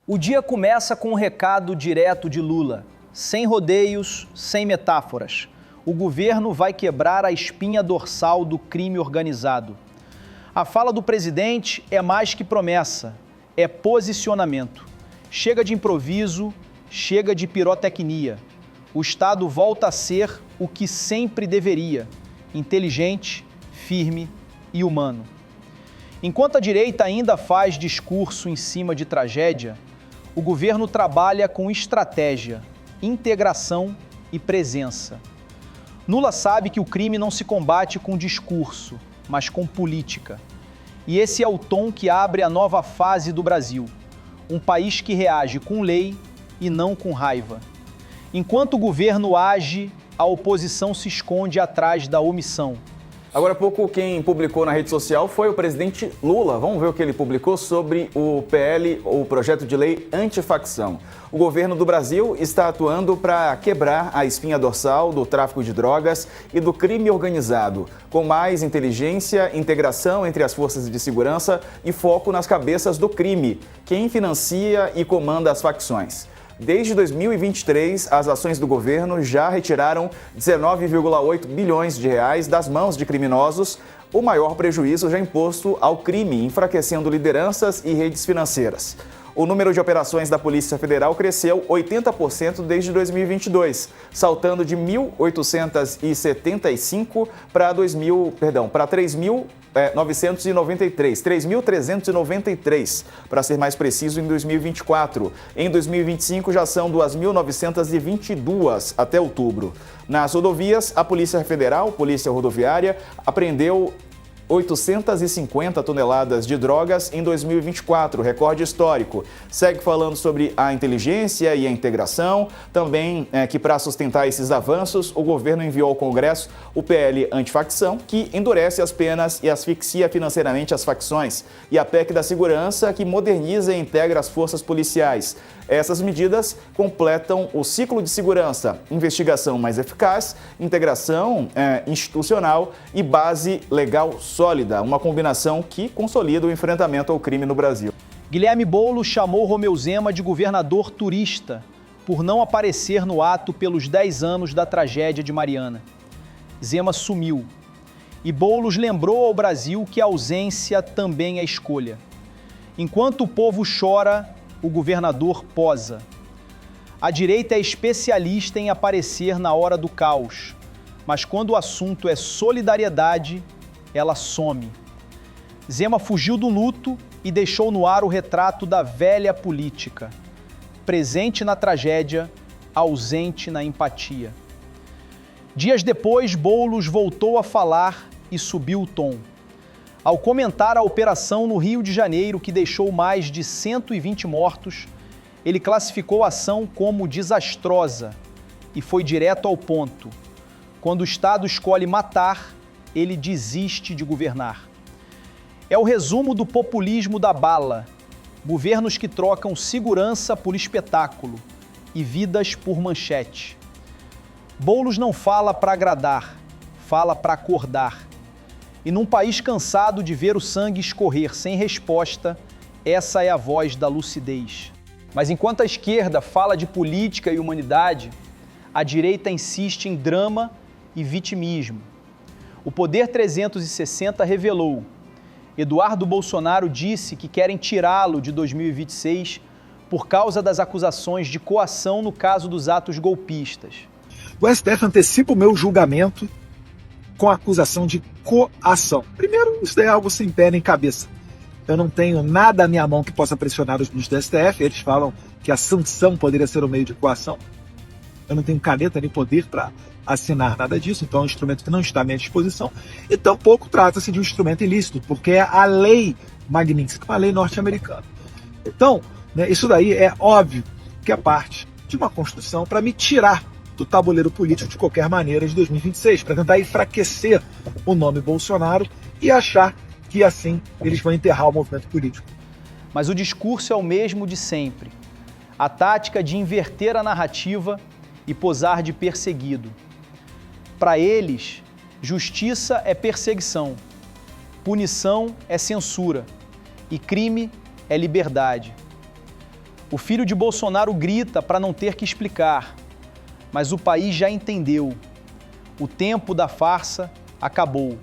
O dia começa com um recado direto de Lula, sem rodeios, sem metáforas. O governo vai quebrar a espinha dorsal do crime organizado. A fala do presidente é mais que promessa, é posicionamento. Chega de improviso, chega de pirotecnia. O Estado volta a ser o que sempre deveria, inteligente, firme e humano. Enquanto a direita ainda faz discurso em cima de tragédia, o governo trabalha com estratégia, integração e presença. Lula sabe que o crime não se combate com discurso, mas com política. E esse é o tom que abre a nova fase do Brasil. Um país que reage com lei e não com raiva. Enquanto o governo age, a oposição se esconde atrás da omissão. Agora há pouco, quem publicou na rede social foi o presidente Lula. Vamos ver o que ele publicou sobre o PL, o projeto de lei antifacção. O governo do Brasil está atuando para quebrar a espinha dorsal do tráfico de drogas e do crime organizado, com mais inteligência, integração entre as forças de segurança e foco nas cabeças do crime, quem financia e comanda as facções. Desde 2023, as ações do governo já retiraram 19,8 bilhões de reais das mãos de criminosos, o maior prejuízo já imposto ao crime, enfraquecendo lideranças e redes financeiras. O número de operações da Polícia Federal cresceu 80% desde 2022, saltando de 1.875 para 3.393, para ser mais preciso, em 2024. Em 2025 já são 2.922 até outubro. Nas rodovias, a Polícia Federal, Polícia Rodoviária, apreendeu 850 toneladas de drogas em 2024, recorde histórico. Segue falando sobre a inteligência e a integração. Também que para sustentar esses avanços, o governo enviou ao Congresso o PL antifacção, que endurece as penas e asfixia financeiramente as facções, e a PEC da segurança, que moderniza e integra as forças policiais. Essas medidas completam o ciclo de segurança, investigação mais eficaz, integração institucional e base legal sólida, uma combinação que consolida o enfrentamento ao crime no Brasil. Guilherme Boulos chamou Romeu Zema de governador turista por não aparecer no ato pelos 10 anos da tragédia de Mariana. Zema sumiu. E Boulos lembrou ao Brasil que a ausência também é escolha. Enquanto o povo chora, o governador posa. A direita é especialista em aparecer na hora do caos, mas quando o assunto é solidariedade, ela some. Zema fugiu do luto e deixou no ar o retrato da velha política, presente na tragédia, ausente na empatia. Dias depois, Boulos voltou a falar e subiu o tom. Ao comentar a operação no Rio de Janeiro, que deixou mais de 120 mortos, ele classificou a ação como desastrosa e foi direto ao ponto. Quando o Estado escolhe matar, ele desiste de governar. É o resumo do populismo da bala. Governos que trocam segurança por espetáculo e vidas por manchete. Boulos não fala para agradar, fala para acordar. E num país cansado de ver o sangue escorrer sem resposta, essa é a voz da lucidez. Mas enquanto a esquerda fala de política e humanidade, a direita insiste em drama e vitimismo. O Poder 360 revelou: Eduardo Bolsonaro disse que querem tirá-lo de 2026 por causa das acusações de coação no caso dos atos golpistas. O STF antecipa o meu julgamento com a acusação de coação. Primeiro, isso daí é algo sem pé nem cabeça. Eu não tenho nada à minha mão que possa pressionar os ministros do STF. Eles falam que a sanção poderia ser o meio de coação. Eu não tenho caneta nem poder para assinar nada disso, então é um instrumento que não está à minha disposição. E tampouco trata-se de um instrumento ilícito, porque é a lei Magnitsky, uma lei norte-americana. Então, isso daí é óbvio que é parte de uma construção para me tirar do tabuleiro político de qualquer maneira de 2026, para tentar enfraquecer o nome Bolsonaro e achar que assim eles vão enterrar o movimento político. Mas o discurso é o mesmo de sempre. A tática de inverter a narrativa e posar de perseguido. Para eles, justiça é perseguição, punição é censura e crime é liberdade. O filho de Bolsonaro grita para não ter que explicar, mas o país já entendeu. O tempo da farsa acabou.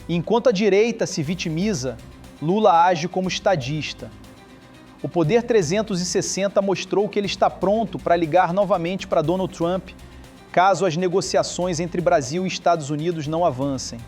E enquanto a direita se vitimiza, Lula age como estadista. O Poder 360 mostrou que ele está pronto para ligar novamente para Donald Trump, caso as negociações entre Brasil e Estados Unidos não avancem.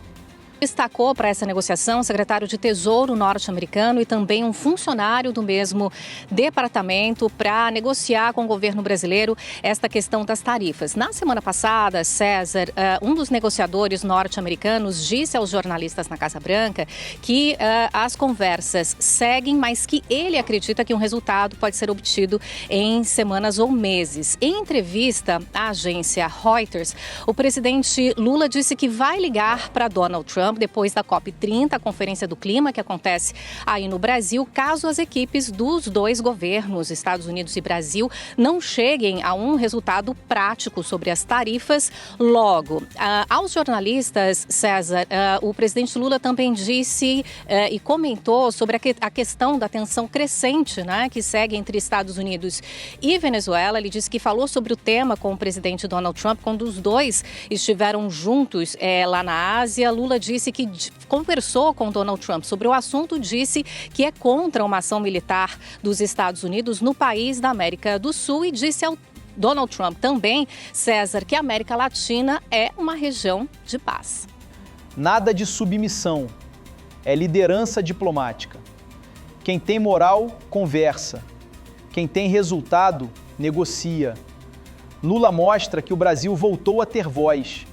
Destacou para essa negociação o secretário de Tesouro norte-americano e também um funcionário do mesmo departamento para negociar com o governo brasileiro esta questão das tarifas. Na semana passada, César, um dos negociadores norte-americanos, disse aos jornalistas na Casa Branca que as conversas seguem, mas que ele acredita que um resultado pode ser obtido em semanas ou meses. Em entrevista à agência Reuters, o presidente Lula disse que vai ligar para Donald Trump depois da COP30, a Conferência do Clima, que acontece aí no Brasil, caso as equipes dos dois governos, Estados Unidos e Brasil, não cheguem a um resultado prático sobre as tarifas logo. Aos jornalistas, César, o presidente Lula também disse e comentou sobre a questão da tensão crescente, né, que segue entre Estados Unidos e Venezuela. Ele disse que falou sobre o tema com o presidente Donald Trump, quando os dois estiveram juntos lá na Ásia. Lula disse que conversou com Donald Trump sobre o assunto, disse que é contra uma ação militar dos Estados Unidos no país da América do Sul e disse ao Donald Trump também, César, que a América Latina é uma região de paz. Nada de submissão, é liderança diplomática. Quem tem moral, conversa. Quem tem resultado, negocia. Lula mostra que o Brasil voltou a ter voz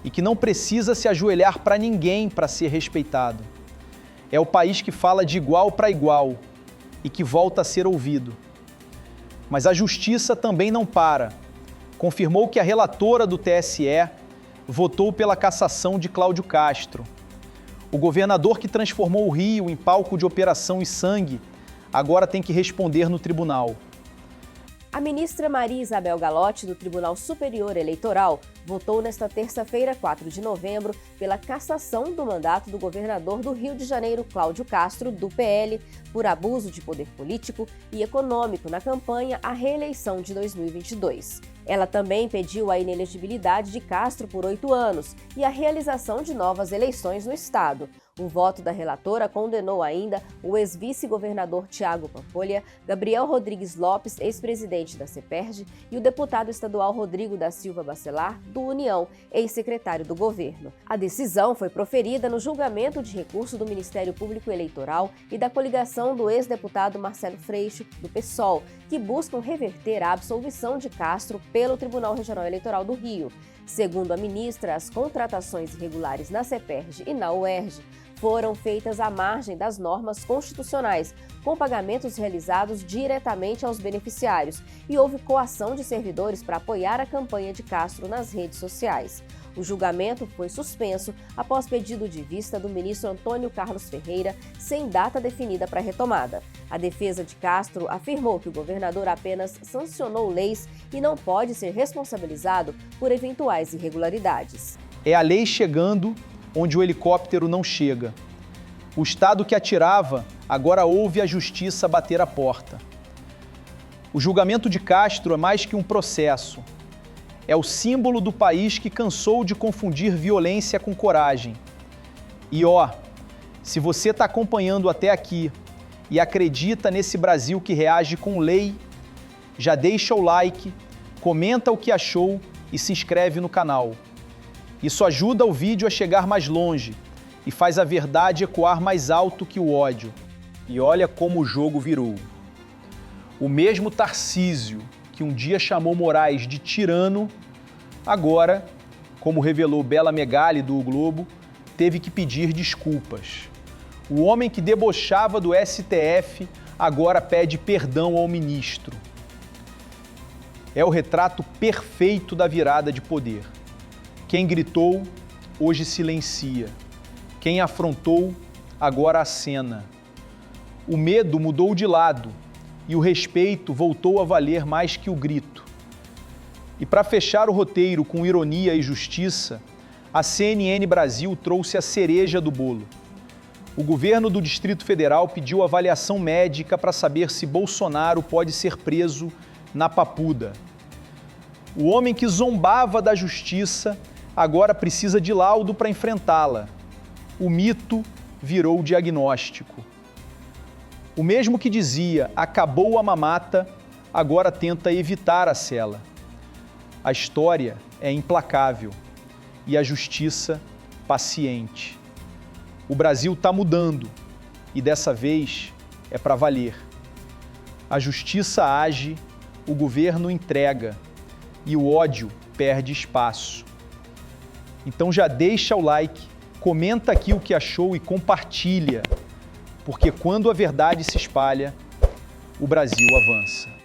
e que não precisa se ajoelhar para ninguém para ser respeitado. É o país que fala de igual para igual e que volta a ser ouvido. Mas a justiça também não para. Confirmou que a relatora do TSE votou pela cassação de Cláudio Castro. O governador que transformou o Rio em palco de operação e sangue agora tem que responder no tribunal. A ministra Maria Isabel Galotti, do Tribunal Superior Eleitoral, votou nesta terça-feira, 4 de novembro, pela cassação do mandato do governador do Rio de Janeiro, Cláudio Castro, do PL, por abuso de poder político e econômico na campanha à reeleição de 2022. Ela também pediu a inelegibilidade de Castro por 8 anos e a realização de novas eleições no estado. O voto da relatora condenou ainda o ex-vice-governador Tiago Pampolha, Gabriel Rodrigues Lopes, ex-presidente da CEPERJ, e o deputado estadual Rodrigo da Silva Bacelar, do União, ex-secretário do governo. A decisão foi proferida no julgamento de recurso do Ministério Público Eleitoral e da coligação do ex-deputado Marcelo Freixo, do PSOL, que buscam reverter a absolvição de Castro pelo Tribunal Regional Eleitoral do Rio. Segundo a ministra, as contratações irregulares na CEPERJ e na UERJ foram feitas à margem das normas constitucionais, com pagamentos realizados diretamente aos beneficiários, e houve coação de servidores para apoiar a campanha de Castro nas redes sociais. O julgamento foi suspenso após pedido de vista do ministro Antônio Carlos Ferreira, sem data definida para a retomada. A defesa de Castro afirmou que o governador apenas sancionou leis e não pode ser responsabilizado por eventuais irregularidades. É a lei chegando onde o helicóptero não chega. O Estado que atirava agora ouve a justiça bater a porta. O julgamento de Castro é mais que um processo. É o símbolo do país que cansou de confundir violência com coragem. E se você está acompanhando até aqui e acredita nesse Brasil que reage com lei, já deixa o like, comenta o que achou e se inscreve no canal. Isso ajuda o vídeo a chegar mais longe e faz a verdade ecoar mais alto que o ódio. E olha como o jogo virou. O mesmo Tarcísio, que um dia chamou Moraes de tirano, agora, como revelou Bela Megali do O Globo, teve que pedir desculpas. O homem que debochava do STF agora pede perdão ao ministro. É o retrato perfeito da virada de poder. Quem gritou, hoje silencia. Quem afrontou, agora acena. O medo mudou de lado e o respeito voltou a valer mais que o grito. E para fechar o roteiro com ironia e justiça, a CNN Brasil trouxe a cereja do bolo. O governo do Distrito Federal pediu avaliação médica para saber se Bolsonaro pode ser preso na Papuda. O homem que zombava da justiça agora precisa de laudo para enfrentá-la. O mito virou diagnóstico. O mesmo que dizia acabou a mamata, agora tenta evitar a cela. A história é implacável e a justiça paciente. O Brasil está mudando e dessa vez é para valer. A justiça age, o governo entrega e o ódio perde espaço. Então já deixa o like, comenta aqui o que achou e compartilha, porque quando a verdade se espalha, o Brasil avança.